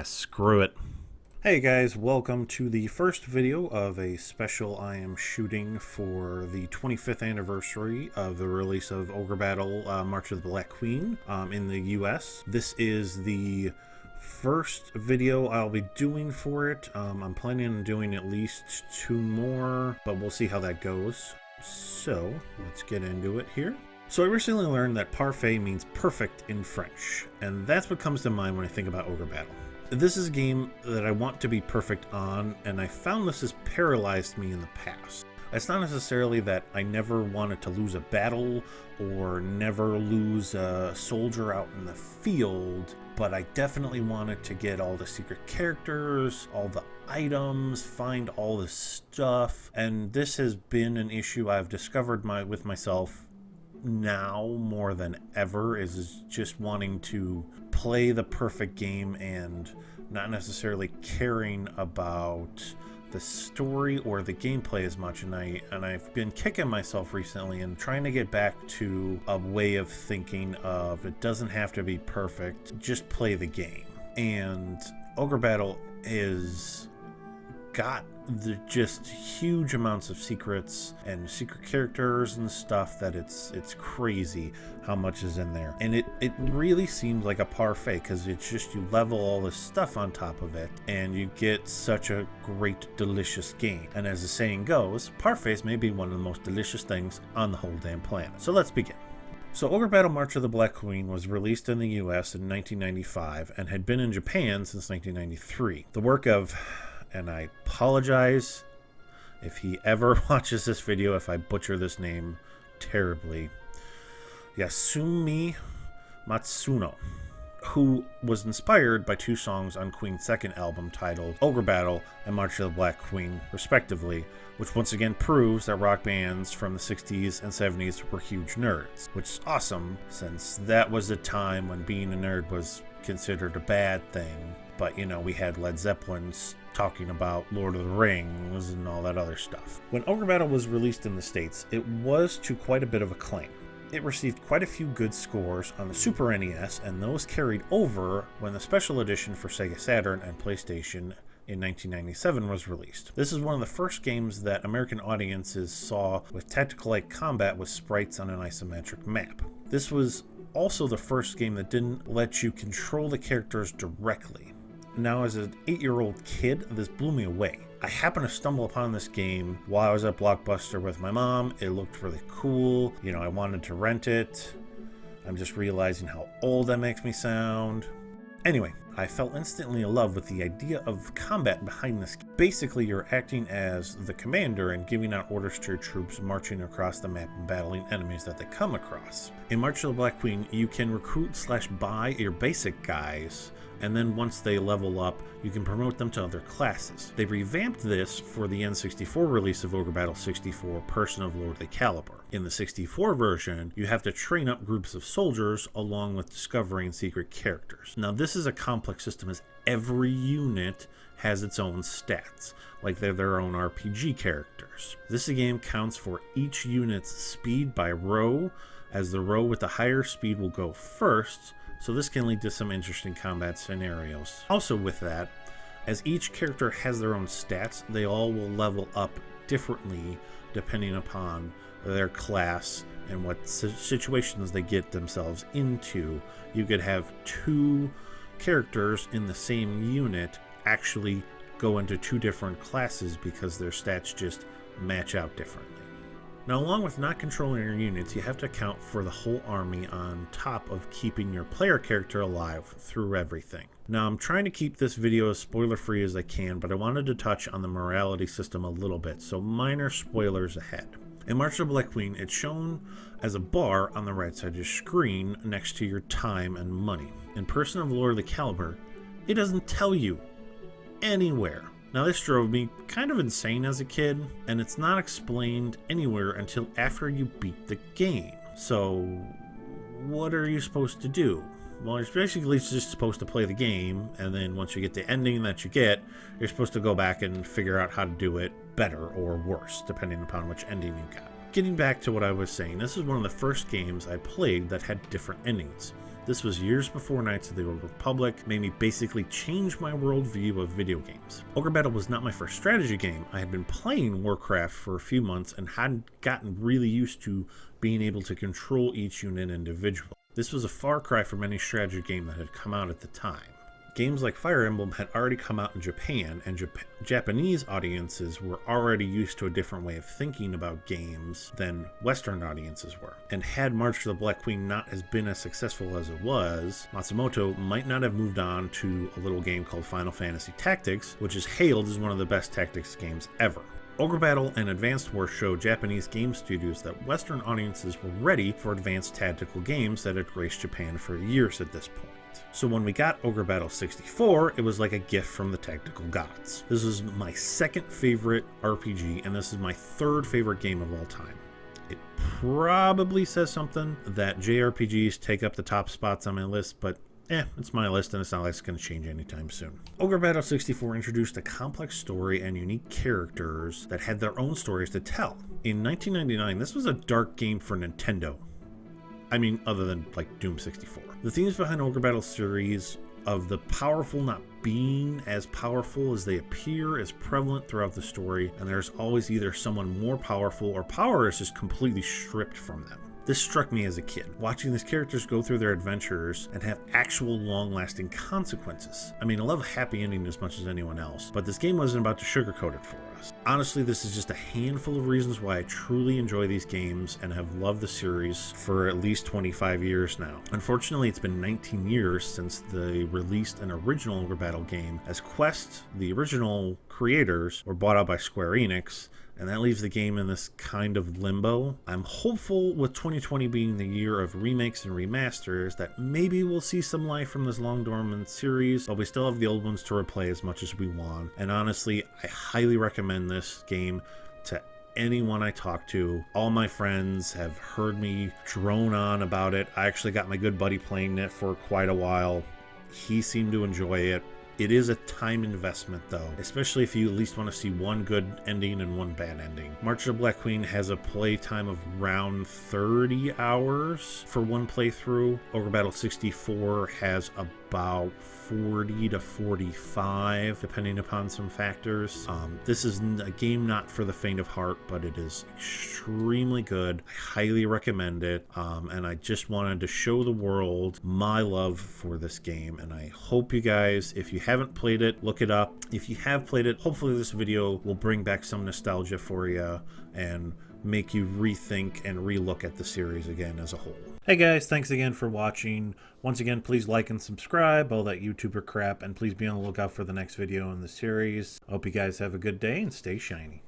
Screw it. Hey guys, welcome to the first video of a special I am shooting for the 25th anniversary of the release of Ogre Battle March of the Black Queen in the US. This is the first video I'll be doing for it. I'm planning on doing at least 2 more, but we'll see how that goes. So, let's get into it here. So I recently learned that parfait means perfect in French, and that's what comes to mind when I think about Ogre Battle. This is a game that I want to be perfect on, and I found this has paralyzed me in the past. It's not necessarily that I never wanted to lose a battle or never lose a soldier out in the field, but I definitely wanted to get all the secret characters, all the items, find all the stuff, and this has been an issue I've discovered with myself now more than ever, is just wanting to play the perfect game and not necessarily caring about the story or the gameplay as much. And I've been kicking myself recently and trying to get back to a way of thinking of it doesn't have to be perfect, just play the game. And Ogre Battle is got just huge amounts of secrets and secret characters and stuff that it's crazy how much is in there. And it really seems like a parfait, because it's just you level all this stuff on top of it and you get such a great delicious game. And as the saying goes, parfaits may be one of the most delicious things on the whole damn planet. So let's begin. So Ogre Battle March of the Black Queen was released in the US in 1995 and had been in Japan since 1993. The work of, and I apologize if he ever watches this video if I butcher this name terribly, Yasumi Matsuno, who was inspired by 2 songs on Queen's second album titled Ogre Battle and March of the Black Queen, respectively, which once again proves that rock bands from the 60s and 70s were huge nerds, which is awesome since that was a time when being a nerd was considered a bad thing. But, you know, we had Led Zeppelin's talking about Lord of the Rings and all that other stuff. When Ogre Battle was released in the States, it was to quite a bit of acclaim. It received quite a few good scores on the Super NES, and those carried over when the special edition for Sega Saturn and PlayStation in 1997 was released. This is one of the first games that American audiences saw with tactical-like combat with sprites on an isometric map. This was also the first game that didn't let you control the characters directly. Now, as an 8-year-old kid, this blew me away. I happened to stumble upon this game while I was at Blockbuster with my mom. It looked really cool. You know, I wanted to rent it. I'm just realizing how old that makes me sound. Anyway, I fell instantly in love with the idea of combat behind this. Basically, you're acting as the commander and giving out orders to your troops marching across the map and battling enemies that they come across. In March of the Black Queen, you can recruit/buy your basic guys, and then once they level up, you can promote them to other classes. They revamped this for the N64 release of Ogre Battle 64, Person of Lordly Caliber. In the 64 version, you have to train up groups of soldiers along with discovering secret characters. Now, this is a complex system as every unit has its own stats, like they're their own RPG characters. This game counts for each unit's speed by row, as the row with the higher speed will go first, so this can lead to some interesting combat scenarios. Also with that, as each character has their own stats, they all will level up differently depending upon their class and what situations they get themselves into. You could have 2 characters in the same unit actually go into 2 different classes because their stats just match out differently. Now, along with not controlling your units, you have to account for the whole army on top of keeping your player character alive through everything. Now, I'm trying to keep this video as spoiler-free as I can, but I wanted to touch on the morality system a little bit, so minor spoilers ahead. In March of the Black Queen, it's shown as a bar on the right side of your screen next to your time and money. In Person of Lordly Caliber, it doesn't tell you anywhere. Now, this drove me kind of insane as a kid, and it's not explained anywhere until after you beat the game. So, what are you supposed to do? Well, you're basically just supposed to play the game, and then once you get the ending that you get, you're supposed to go back and figure out how to do it better or worse, depending upon which ending you got. Getting back to what I was saying, this is one of the first games I played that had different endings. This was years before Knights of the Old Republic made me basically change my worldview of video games. Ogre Battle was not my first strategy game. I had been playing Warcraft for a few months and hadn't gotten really used to being able to control each unit individually. This was a far cry from any strategy game that had come out at the time. Games like Fire Emblem had already come out in Japan, and Japanese audiences were already used to a different way of thinking about games than Western audiences were. And had March of the Black Queen not has been as successful as it was, Matsumoto might not have moved on to a little game called Final Fantasy Tactics, which is hailed as one of the best tactics games ever. Ogre Battle and Advanced Wars showed Japanese game studios that Western audiences were ready for advanced tactical games that had graced Japan for years at this point. So when we got Ogre Battle 64, it was like a gift from the tactical gods. This was my second favorite RPG, and this is my third favorite game of all time. It probably says something that JRPGs take up the top spots on my list, but it's my list, and it's not like it's going to change anytime soon. Ogre Battle 64 introduced a complex story and unique characters that had their own stories to tell. In 1999, this was a dark game for Nintendo. I mean, other than like Doom 64. The themes behind Ogre Battle series of the powerful not being as powerful as they appear is prevalent throughout the story, and there's always either someone more powerful or power is just completely stripped from them. This struck me as a kid, watching these characters go through their adventures and have actual long-lasting consequences. I mean, I love a happy ending as much as anyone else, but this game wasn't about to sugarcoat it for us. Honestly, this is just a handful of reasons why I truly enjoy these games and have loved the series for at least 25 years now. Unfortunately, it's been 19 years since they released an original Ogre Battle game, as Quest, the original creators, were bought out by Square Enix, and that leaves the game in this kind of limbo. I'm hopeful, with 2020 being the year of remakes and remasters, that maybe we'll see some life from this long dormant series, but we still have the old ones to replay as much as we want. And honestly, I highly recommend this game to anyone I talk to. All my friends have heard me drone on about it. I actually got my good buddy playing it for quite a while. He seemed to enjoy it. It is a time investment, though, especially if you at least want to see one good ending and one bad ending. March of the Black Queen has a play time of around 30 hours for one playthrough. Ogre Battle 64 has about 40 to 45, depending upon some factors. This is a game not for the faint of heart, but it is extremely good. I highly recommend it, and I just wanted to show the world my love for this game, and I hope you guys, if you haven't played it, look it up. If you have played it, hopefully this video will bring back some nostalgia for you and make you rethink and relook at the series again as a whole. Hey guys, thanks again for watching. Once again, please like and subscribe, all that YouTuber crap, and please be on the lookout for the next video in the series. I hope you guys have a good day and stay shiny.